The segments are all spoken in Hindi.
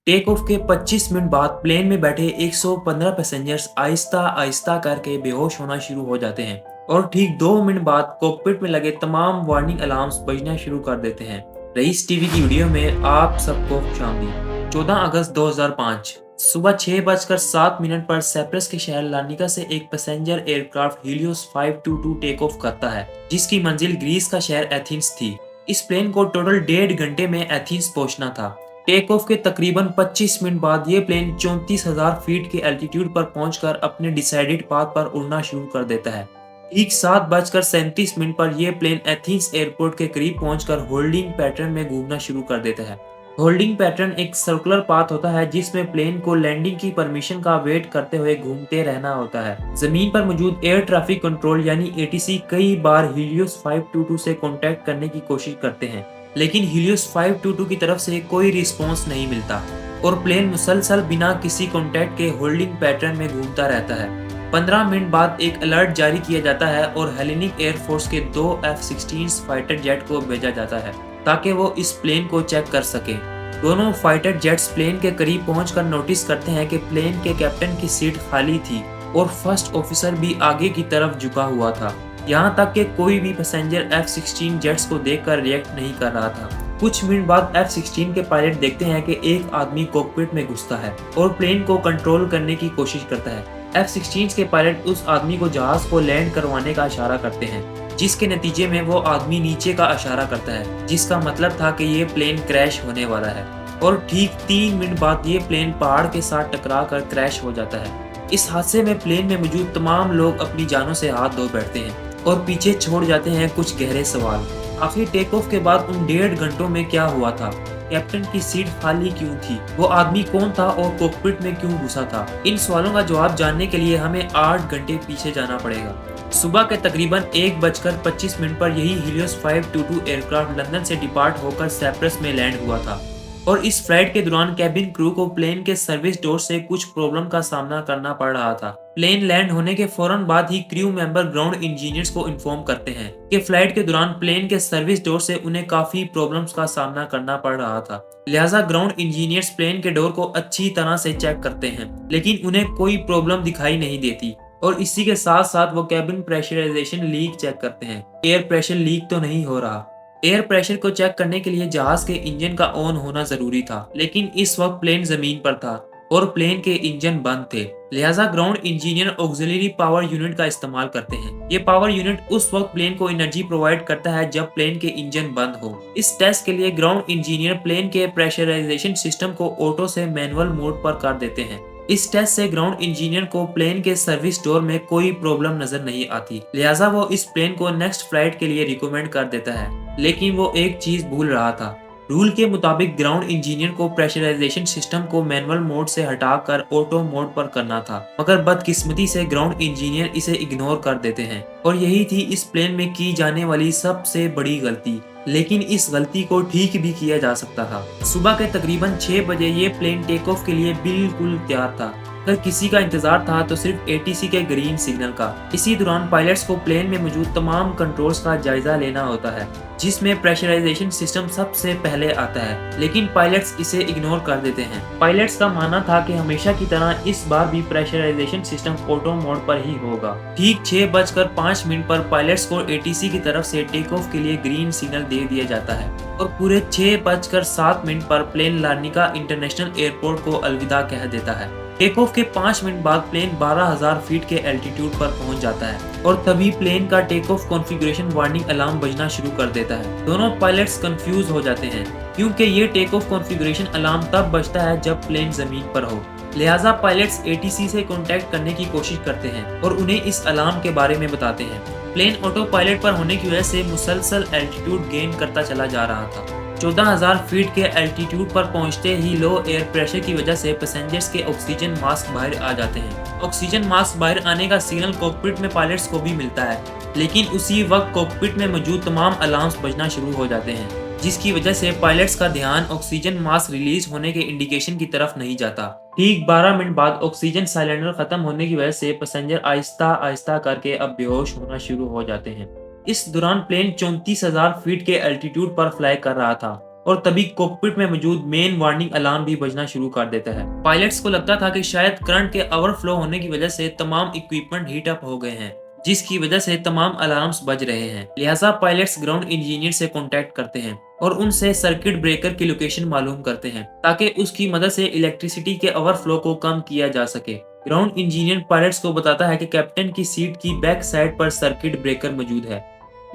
टेक ऑफ के 25 मिनट बाद प्लेन में बैठे 115 पैसेंजर्स आहिस्ता आहिस्ता करके बेहोश होना शुरू हो जाते हैं और ठीक 2 मिनट बाद कॉकपिट में लगे तमाम वार्निंग अलार्म्स बजना शुरू कर देते हैं। रईस टीवी की वीडियो में आप सबको खुशामदीद। 14 अगस्त 2005 सुबह 6:07 पर साइप्रस के शहर लार्निका से एक passenger aircraft Helios 522 take off करता है, जिसकी मंजिल ग्रीस का शहर एथेंस थी। इस प्लेन को टोटल 1.5 घंटे में एथेंस पहुंचना था। टेक ऑफ के तकरीबन 25 मिनट बाद ये प्लेन 34,000 फीट के एल्टीट्यूड पर पहुंचकर अपने डिसाइडेड पाथ पर उड़ना शुरू कर देता है। ठीक 7:37 पर यह प्लेन एथेंस एयरपोर्ट के करीब पहुंचकर होल्डिंग पैटर्न में घूमना शुरू कर देता है। होल्डिंग पैटर्न एक सर्कुलर पाथ होता है जिसमें प्लेन को लैंडिंग की परमिशन का वेट करते हुए घूमते रहना होता है। जमीन पर मौजूद एयर ट्रैफिक कंट्रोल यानी एटीसी कई बार हीलियोस 522 से कांटेक्ट करने की कोशिश करते हैं, लेकिन हीलियोस 522 की तरफ से कोई रिस्पॉन्स नहीं मिलता और प्लेन मुसलसल बिना किसी कांटेक्ट के होल्डिंग पैटर्न में घूमता रहता है। 15 मिनट बाद एक अलर्ट जारी किया जाता है और हेलेनिक एयरफोर्स के 2 F-16 फाइटर जेट को भेजा जाता है ताकि वो इस प्लेन को चेक कर सके। दोनों फाइटर जेट्स प्लेन के करीब पहुंचकर नोटिस करते हैं कि प्लेन के कैप्टन की सीट खाली थी और फर्स्ट ऑफिसर भी आगे की तरफ झुका हुआ था। यहाँ तक कि कोई भी पैसेंजर F-16 जेट्स को देखकर रिएक्ट नहीं कर रहा था। कुछ मिनट बाद F-16 के पायलट देखते हैं कि एक आदमी कॉकपिट में घुसता है और प्लेन को कंट्रोल करने की कोशिश करता है। F-16 के पायलट उस आदमी को जहाज को लैंड करवाने का इशारा करते हैं, जिसके नतीजे में वो आदमी नीचे का इशारा करता है, जिसका मतलब था कि ये प्लेन क्रैश होने वाला है। और ठीक 3 मिनट बाद ये प्लेन पहाड़ के साथ टकरा कर क्रैश हो जाता है। इस हादसे में प्लेन में मौजूद तमाम लोग अपनी जानों से हाथ धो बैठते हैं और पीछे छोड़ जाते हैं कुछ गहरे सवाल। आखिर टेक ऑफ के बाद उन 1.5 घंटों में क्या हुआ था? कैप्टन की सीट खाली क्यों थी? वो आदमी कौन था और कॉकपिट में क्यों घुसा था? इन सवालों का जवाब जानने के लिए हमें 8 घंटे पीछे जाना पड़ेगा। सुबह के तकरीबन 1:25 पर यही हीलियोस 522 एयरक्राफ्ट लंदन से डिपार्ट होकर साइप्रस में लैंड हुआ था और इस फ्लाइट के दौरान कैबिन क्रू को प्लेन के सर्विस डोर से कुछ प्रॉब्लम का सामना करना पड़ रहा था। प्लेन लैंड होने के फौरन बाद ही क्रू मेंबर ग्राउंड इंजीनियर्स को इन्फॉर्म करते हैं कि फ्लाइट के दौरान प्लेन के सर्विस डोर से उन्हें काफी प्रॉब्लम्स का सामना करना पड़ रहा था। लिहाजा ग्राउंड इंजीनियर्स प्लेन के डोर को अच्छी तरह से चेक करते हैं, लेकिन उन्हें कोई प्रॉब्लम दिखाई नहीं देती और इसी के साथ साथ वो कैबिन प्रेशराइजेशन लीक चेक करते हैं। एयर प्रेशर लीक तो नहीं हो रहा। एयर प्रेशर को चेक करने के लिए जहाज के इंजन का ऑन होना जरूरी था, लेकिन इस वक्त प्लेन जमीन पर था और प्लेन के इंजन बंद थे। लिहाजा ground engineer auxiliary power unit का इस्तेमाल करते हैं। ये पावर यूनिट उस वक्त प्लेन को एनर्जी प्रोवाइड करता है जब प्लेन के इंजन बंद हो। इस टेस्ट के लिए ग्राउंड इंजीनियर प्लेन के प्रेशराइजेशन सिस्टम को ऑटो से मैनुअल मोड पर कर देते हैं। इस टेस्ट से ग्राउंड इंजीनियर को प्लेन के सर्विस डोर में कोई प्रॉब्लम नजर नहीं आती, लिहाजा वो इस प्लेन को नेक्स्ट फ्लाइट के लिए रिकमेंड कर देता है। लेकिन वो एक चीज भूल रहा था। रूल के मुताबिक ग्राउंड इंजीनियर को प्रेशराइजेशन सिस्टम को मैनुअल मोड से हटाकर ऑटो मोड पर करना था, मगर बदकिस्मती से ग्राउंड इंजीनियर इसे इग्नोर कर देते हैं और यही थी इस प्लेन में की जाने वाली सबसे बड़ी गलती। लेकिन इस गलती को ठीक भी किया जा सकता था। सुबह के तकरीबन 6 बजे ये प्लेन टेक ऑफ के लिए बिल्कुल तैयार था। अगर किसी का इंतजार था तो सिर्फ एटीसी के ग्रीन सिग्नल का। इसी दौरान पायलट्स को प्लेन में मौजूद तमाम कंट्रोल्स का जायजा लेना होता है, जिसमें प्रेशराइजेशन सिस्टम सबसे पहले आता है, लेकिन पायलट्स इसे इग्नोर कर देते हैं। पायलट्स का मानना था कि हमेशा की तरह इस बार भी प्रेशराइजेशन सिस्टम ऑटो मोड पर ही होगा। ठीक 6:05 पर पायलट्स को एटीसी की तरफ से टेक ऑफ के लिए ग्रीन सिग्नल दे दिया जाता है और पूरे 6:07 पर प्लेन लार्निका इंटरनेशनल एयरपोर्ट को अलविदा कह देता है। टेक ऑफ के 5 मिनट बाद प्लेन 12,000 फीट के एल्टीट्यूड पर पहुंच जाता है और तभी प्लेन का take off configuration warning alarm बजना शुरू कर देता है। दोनों पायलट्स कंफ्यूज हो जाते हैं क्योंकि ये टेक ऑफ कॉन्फ़िगरेशन अलार्म तब बजता है जब प्लेन जमीन पर हो। लिहाजा पायलट्स एटीसी से कांटेक्ट करने की कोशिश करते हैं और उन्हें इस अलार्म के बारे में बताते हैं। प्लेन ऑटो पायलट पर होने की वजह से मुसलसल एल्टीट्यूड गेन करता चला जा रहा था। 14,000 फीट के एल्टीट्यूड पर पहुंचते ही लो एयर प्रेशर की वजह से पैसेंजर्स के ऑक्सीजन मास्क बाहर आ जाते हैं। ऑक्सीजन मास्क बाहर आने का सिग्नल कॉकपिट में पायलट्स को भी मिलता है, लेकिन उसी वक्त कॉकपिट में मौजूद तमाम अलार्म्स बजना शुरू हो जाते हैं, जिसकी वजह से पायलट्स का ध्यान ऑक्सीजन मास्क रिलीज होने के इंडिकेशन की तरफ नहीं जाता। ठीक 12 मिनट बाद ऑक्सीजन सिलेंडर खत्म होने की वजह से पैसेंजर आहिस्ता आहिस्ता करके अब बेहोश होना शुरू हो जाते हैं। इस दौरान प्लेन 34,000 फीट के एल्टीट्यूड पर फ्लाई कर रहा था और तभी कॉकपिट में मौजूद मेन वार्निंग अलार्म भी बजना शुरू कर देता है। पायलट्स को लगता था कि शायद करंट के ओवरफ्लो होने की वजह से तमाम इक्विपमेंट हीट अप हो गए हैं, जिसकी वजह से तमाम अलार्म्स बज रहे हैं। लिहाजा पायलट्स ग्राउंड इंजीनियर से कांटेक्ट करते हैं और उनसे सर्किट ब्रेकर की लोकेशन मालूम करते हैं ताकि उसकी मदद से इलेक्ट्रिसिटी के ओवरफ्लो को कम किया जा सके। ग्राउंड इंजीनियर पायलट्स को बताता है कि कैप्टन की सीट की बैक साइड पर सर्किट ब्रेकर मौजूद है।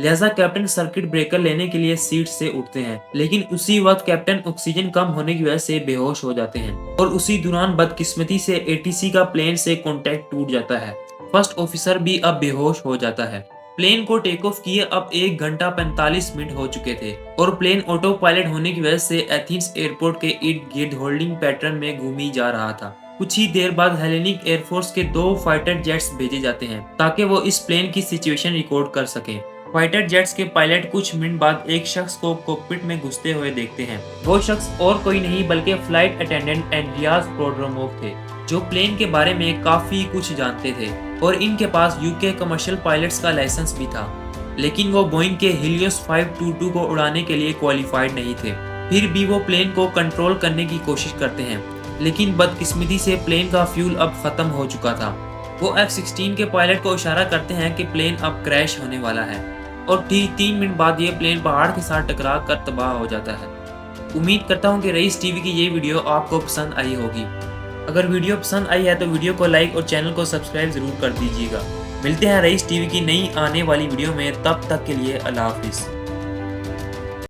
लिहाजा कैप्टन सर्किट ब्रेकर लेने के लिए सीट से उठते हैं, लेकिन उसी वक्त कैप्टन ऑक्सीजन कम होने की वजह से बेहोश हो जाते हैं और उसी दौरान बदकिस्मती से एटीसी का प्लेन से कॉन्टैक्ट टूट जाता है। फर्स्ट ऑफिसर भी अब बेहोश हो जाता है। प्लेन को टेक ऑफ किए अब 1 घंटा 45 मिनट हो चुके थे और प्लेन ऑटो पायलट होने की वजह से एथेंस एयरपोर्ट के इर्द गिर्द होल्डिंग पैटर्न में घूमी जा रहा था। कुछ ही देर बाद हेलेनिक एयरफोर्स के 2 फाइटर जेट्स भेजे जाते हैं ताकि वो इस प्लेन की सिचुएशन रिकॉर्ड कर सकें। फाइटर जेट्स के पायलट कुछ मिनट बाद एक शख्स को कॉकपिट में घुसते हुए देखते हैं। वो शख्स और कोई नहीं बल्कि फ्लाइट अटेंडेंट एंड्रियास प्रोड्रोमोव थे, जो प्लेन के बारे में काफी कुछ जानते थे और इनके पास यूके कमर्शियल पायलट्स का लाइसेंस भी था, लेकिन वो बोइंग के हिलियोस 522 को उड़ाने के लिए क्वालिफाइड नहीं थे। फिर भी वो प्लेन को कंट्रोल करने की कोशिश करते हैं, लेकिन बदकिस्मती से प्लेन का फ्यूल अब खत्म हो चुका था। वो F-16 के पायलट को इशारा करते हैं कि प्लेन अब क्रैश होने वाला है और ठीक 3 मिनट बाद ये प्लेन पहाड़ के साथ टकरा कर तबाह हो जाता है। उम्मीद करता हूँ कि रईस टीवी की ये वीडियो आपको पसंद आई होगी। अगर वीडियो पसंद आई है तो वीडियो को लाइक और चैनल को सब्सक्राइब जरूर कर दीजिएगा। मिलते हैं रईस टीवी की नई आने वाली वीडियो में, तब तक के लिए अल्लाह हाफिज़।